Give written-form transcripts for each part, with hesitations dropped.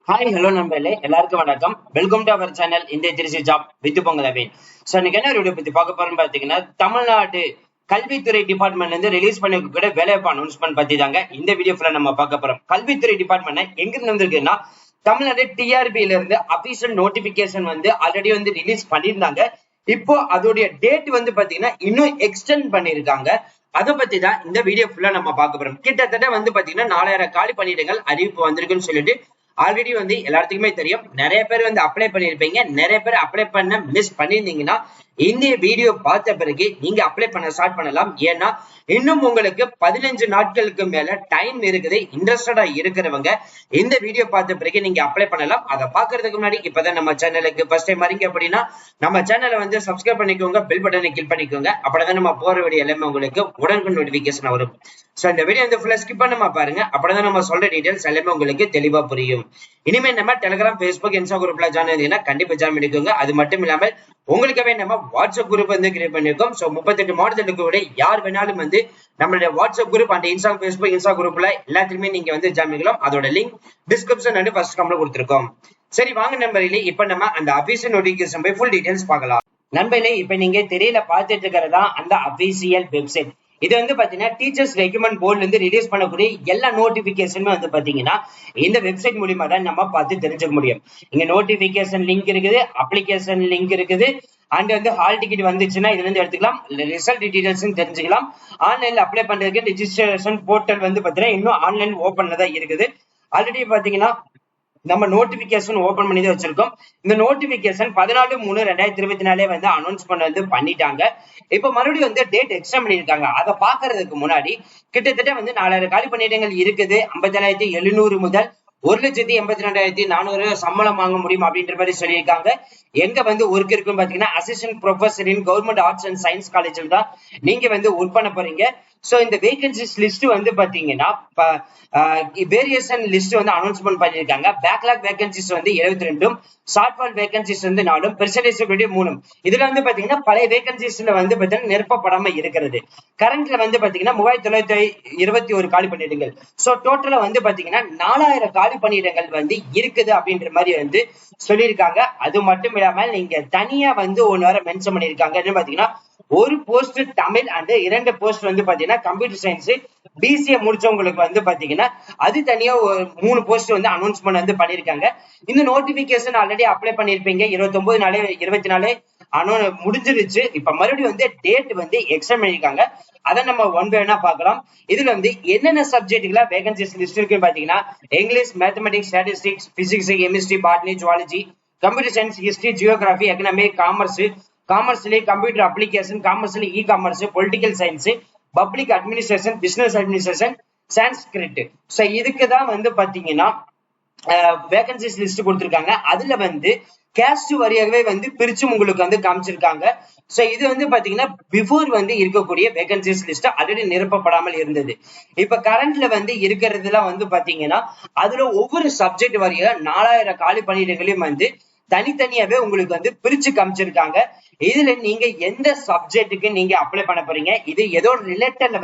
Hi hello நண்பர்களே, எல்லாருக்கும் வணக்கம். வெல்கம் டு அவர் சேனல் இந்திய திருச்சி ஜாப் வித் பொங்கலவேன். ஸோ இன்னைக்கு என்ன வீடியோ பத்தி பார்க்க போறோம்னு பாத்தீங்கன்னா, தமிழ்நாடு கல்வித்துறை டிபார்ட்மெண்ட்ல இருந்து ரிலீஸ் பண்ணிருக்கிற வேலைவாய்ப்பு அனௌன்ஸ்மெண்ட் பத்தி தாங்க இந்த வீடியோ ஃபுல்லா நம்ம பார்க்க போறோம். கல்வித்துறை டிபார்ட்மெண்ட் எங்க இருந்து வந்திருக்குன்னா, தமிழ்நாடு டிஆர்பில இருந்து அபிஷியல் நோட்டிபிகேஷன் ஆல்ரெடி ரிலீஸ் பண்ணியிருந்தாங்க. இப்போ அதோடைய டேட் பாத்தீங்கன்னா இன்னும் எக்ஸ்டெண்ட் பண்ணிருக்காங்க. அதை பத்தி தான் இந்த வீடியோ ஃபுல்லா நம்ம பார்க்க போறோம். கிட்டத்தட்ட பாத்தீங்கன்னா 4000 காலி பணியிடங்கள் அறிவிப்பு வந்திருக்குன்னு சொல்லிட்டு ஆல்ரெடி எல்லாத்துக்குமே தெரியும். நிறைய பேர் அப்ளை பண்ணிருப்பீங்க. நிறைய பேர் அப்ளை பண்ண மிஸ் பண்ணிருந்தீங்கன்னா இந்த வீடியோ பார்த்த பிறகு நீங்க அப்ளை பண்ண ஸ்டார்ட் பண்ணலாம். ஏன்னா இன்னும் உங்களுக்கு 15 நாட்களுக்கு மேல டைம் இருக்குது. இன்ட்ரெஸ்டடா இருக்கிறவங்க இந்த வீடியோ பார்த்த பிறகு நீங்க அப்ளை பண்ணலாம். அதை பாக்குறதுக்கு முன்னாடி இப்பதான் நம்ம சேனலுக்கு ஃபர்ஸ்ட் டைம் வரீங்க அப்படின்னா நம்ம சேனலை சப்ஸ்கிரைப் பண்ணிக்கோங்க, பெல் பட்டனை கிளிக் பண்ணிக்கோங்க. அப்படிதான் நம்ம போற வீடியோ எல்லாமே உங்களுக்கு உடனுக்கு நோட்டிபிகேஷன் வரும். சோ இந்த வீடியோ ஃபுல்லா ஸ்கிப் பண்ணாம பாருங்க. அப்படிதான் நம்ம சொல்ற டீடைல்ஸ் எல்லாமே உங்களுக்கு தெளிவா புரியும். இனிமே நம்ம டெலிகிராம், பேஸ்புக், இன்ஸ்டா குரூப்ல ஜாயின் பண்ணீங்கன்னா கண்டிப்பா ஜாயின் பண்ணிக்கோங்க. அது மட்டும் இல்லாமல் உங்களுக்காகவே நம்ம வாட்ஸ்அப் குரூப் கிரியேட் பண்ணிருக்கோம். சோ 38 மாவட்டத்துக்கு கூட யார் வேணாலும் நம்மளுடைய WhatsApp group and Insta, Facebook, Insta குரூப்ல எல்லாத்துலயுமே நீங்க ஜாயின் பண்ணிக்கலாம். அதோட லிங்க் டிஸ்கிரிப்ஷன் அண்ட் ஃபர்ஸ்ட் கமெண்ட்ல கொடுத்திருக்கோம். சரி வாங்க நண்பர்களே, இப்ப நம்ம அந்த அபிஷியல் நோட்டிபிகேஷன் போய் ஃபுல் டீடைல்ஸ் பார்க்கலாம். நண்பர்களே, இப்ப நீங்க தெரியல பார்த்துட்டு இருக்கிறதா அந்த அபிஷியல் வெப்சைட். இது பாத்தீங்கன்னா டீச்சர்ஸ் ரெக்ரூட்மெண்ட் போர்ட்ல இருந்து ரிலீஸ் பண்ணக்கூடிய எல்லா நோட்டிபிகேஷனுமே பாத்தீங்கன்னா இந்த வெப்சைட் மூலியமா தான் நம்ம பார்த்து தெரிஞ்சுக்க முடியும். இங்க நோட்டிபிகேஷன் லிங்க் இருக்குது, அப்ளிகேஷன் லிங்க் இருக்குது, அண்ட் ஹால் டிக்கெட் வந்துச்சுன்னா இதுல இருந்து எடுத்துக்கலாம். ரிசல்ட் டீடைல்ஸ் தெரிஞ்சுக்கலாம். ஆன்லைன்ல அப்ளை பண்றதுக்கு ரிஜிஸ்ட்ரேஷன் போர்ட்டல் பாத்தீங்கன்னா இன்னும் ஆன்லைன் ஓபன்ல தான் இருக்குது. ஆல்ரெடி பாத்தீங்கன்னா நம்ம நோட்டிபிகேஷன் ஓபன் பண்ணி தான் வச்சிருக்கோம். இந்த நோட்டிபிகேஷன் 14/3/2024 அனௌன்ஸ் பண்ணிட்டாங்க. இப்ப மறுபடியும் டேட் எக்ஸ்டெண்ட் பண்ணிருக்காங்க. அதை பாக்குறதுக்கு முன்னாடி கிட்டத்தட்ட 4000 காலி பணியிடங்கள் இருக்குது. 57,700 முதல் 1,82,400 சம்பளம் வாங்க முடியும் அப்படின்ற மாதிரி சொல்லியிருக்காங்க. எங்க ஒர்க் இருக்குன்னு பாத்தீங்கன்னா assistant professor in government arts and science காலேஜில் தான் நீங்க ஒர்க் பண்ண போறீங்க. சோ இந்த வேகன்சிஸ் லிஸ்ட் பாத்தீங்கன்னா வேரியேஷன் லிஸ்ட் அனௌன்ஸ்மெண்ட் பண்ணிருக்காங்க. Backlog vacancies 72, shortfall vacancies 4, percentage 3. இதுல பாத்தீங்கன்னா பழைய வேகன்சிஸ்ல பாத்தீங்கன்னா நிரப்பப்படாம இருக்கிறது. கரண்ட்ல பாத்தீங்கன்னா 3,921 காலி பணியிடங்கள். சோ டோட்டலா பாத்தீங்கன்னா 4000 காலி பணியிடங்கள் இருக்குது அப்படின்ற மாதிரி சொல்லியிருக்காங்க. அது மட்டும் இல்லாம நீங்க தனியா ஒன்னு வர மென்ஷன் பண்ணிருக்காங்க. என்ன பாத்தீங்கன்னா ஒரு போஸ்ட் தமிழ் அண்ட் 2 போஸ்ட் பாத்தீங்கன்னா கம்ப்யூட்டர் சயின்ஸ் பிசிஏ முடிச்சவங்களுக்கு பாத்தீங்கன்னா அது தனியா 3 போஸ்ட் அனௌன்ஸ்மெண்ட் பண்ணிருக்காங்க. இந்த நோட்டிபிகேஷன் ஆல்ரெடி அப்ளை பண்ணிருப்பீங்க. 29/4/24 முடிஞ்சிருச்சு. இப்ப மறுபடியும் டேட் எக்ஸ்டெண்ட் பண்ணிருக்காங்க. அதை நம்ம ஒன் பை ஒன்னா பார்க்கலாம். இதுல என்னென்ன சப்ஜெக்ட்ல வேகன்சிஸ் லிஸ்ட் இருக்குன்னு பாத்தீங்கன்னா English, mathematics, statistics, physics, chemistry, botany, zoology, computer science, history, geography, economic, commerce, காமர்ஸ்ல கம்ப்யூட்டர் அப்ளிகேஷன், காமர்ஸ்ல e commerce, political science, public administration, business administration, Sanskrit. So இதுக்கு தான் பாத்தீங்கன்னா வேகன்சிஸ் லிஸ்ட் கொடுத்திருக்காங்க. அதுல கேஸ்ட் வரியாகவே பிரிச்சு உங்களுக்கு காமிச்சிருக்காங்க. சோ இது பாத்தீங்கன்னா பிஃபோர் இருக்கக்கூடிய வேகன்சிஸ் லிஸ்ட் ஆல்ரெடி நிரப்பப்படாமல் இருந்தது. இப்ப கரண்ட்ல இருக்கிறதுல பாத்தீங்கன்னா அதுல ஒவ்வொரு சப்ஜெக்ட் வரைய 4000 காலி பணியிடங்களையும் தனித்தனியாவே உங்களுக்கு பிரிச்சு காமிச்சிருக்காங்க. இதுல நீங்க எந்த சப்ஜெக்ட்டுக்கு நீங்க அப்ளை பண்ண போறீங்க, இது ஏதோ ரிலேட்டட்ல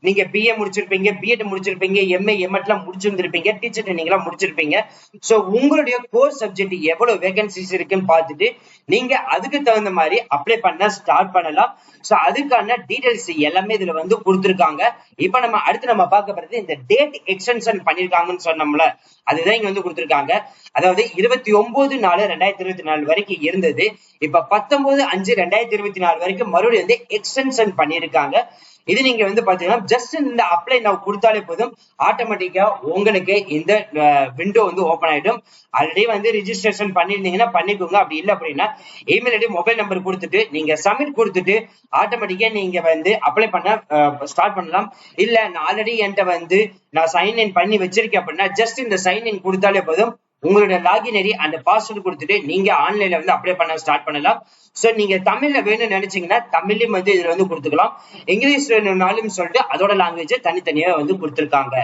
நீங்க பிஏ முடிச்சிருப்பீங்க, பிஎட் முடிச்சிருப்பீங்க, எம்ஏ எம்எட்லாம் முடிச்சிருந்திருப்பீங்க, டீச்சர் ட்ரைனிங் எல்லாம் முடிச்சிருப்பீங்க. சோ உங்களுடைய கோர் சப்ஜெக்ட் எவ்வளவு வேகன்சிஸ் இருக்குன்னு பார்த்துட்டு நீங்க அதுக்கு தகுந்த மாதிரி அப்ளை பண்ண ஸ்டார்ட் பண்ணலாம். சோ அதுக்கான டீடைல்ஸ் எல்லாமே இதுல கொடுத்திருக்காங்க. இப்ப அடுத்து நம்ம பார்க்க போறது இந்த டேட் எக்ஸ்டென்ஷன் பண்ணிருக்காங்கன்னு சொன்னோம்ல, அதுதான் இங்க கொடுத்திருக்காங்க. அதாவது 29/4/2024 வரைக்கும் இருந்தது. இப்ப 19/5/2024 வரைக்கும் மறுபடியும் எக்ஸ்டென்ஷன் பண்ணிருக்காங்க. இது நீங்க பாத்தீங்கன்னா ஜஸ்ட் இந்த அப்ளை நவ் கொடுத்தாலே போதும், ஆட்டோமேட்டிக்கா உங்களுக்கு இந்த விண்டோ ஓபன் ஆயிடும். ஆல்ரெடி ரிஜிஸ்ட்ரேஷன் பண்ணிருந்தீங்கன்னா பண்ணிக்கோங்க. அப்படி இல்லை அப்படின்னா இமெயில் ஐடி, மொபைல் நம்பர் கொடுத்துட்டு நீங்க சப்மிட் கொடுத்துட்டு ஆட்டோமேட்டிக்கா நீங்க அப்ளை பண்ண ஸ்டார்ட் பண்ணலாம். இல்ல நான் ஆல்ரெடி என்கிட்ட நான் சைன் இன் பண்ணி வச்சிருக்கேன் அப்படின்னா ஜஸ்ட் இந்த சைன் இன் கொடுத்தாலே போதும், உங்களுடைய லாகின் ஐடி அந்த பாஸ்வேர்டு கொடுத்துட்டு நீங்க ஆன்லைன்ல அப்ளை பண்ண ஸ்டார்ட் பண்ணலாம். சோ நீங்க தமிழ்ல வேணும்னு நினைச்சீங்கன்னா தமிழ்லயும் இதுல கொடுத்துக்கலாம். இங்கிலீஷ் வேணும்னாலும் சொல்லிட்டு அதோட லாங்குவேஜ் தனித்தனியா கொடுத்திருக்காங்க.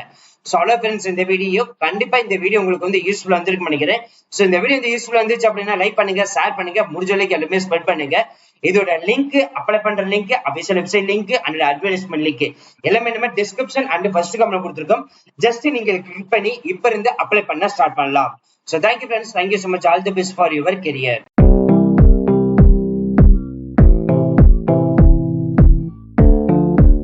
சோ அவ்வளவு ஃப்ரெண்ட்ஸ், இந்த வீடியோ கண்டிப்பா இந்த வீடியோ உங்களுக்கு வந்து யூஸ்ஃபுல்லா இருந்திருக்கும் நினைக்கிறேன். சோ இந்த வீடியோ வந்து யூஸ்ஃபுல்லா இருந்துச்சு அப்படின்னா லைக் பண்ணுங்க, ஷேர் பண்ணுங்க, முடிஞ்ச அளவுக்கு எல்லாமே ஸ்ப்ரெட் பண்ணுங்க. இதோட லிங்க், அப்ளை பண்ற link, official website link and advertisement link எல்லாமே நம்ம டிஸ்கிரிப்ஷன் அண்ட் ஃபர்ஸ்ட் கமெண்ட்ல கொடுத்திருக்கோம். ஜஸ்ட் நீங்க கிளிக் பண்ணி இப்ப இருந்து அப்ளை பண்ண ஸ்டார்ட் பண்ணலாம். So thank you friends, thank you so much, all the best for your career.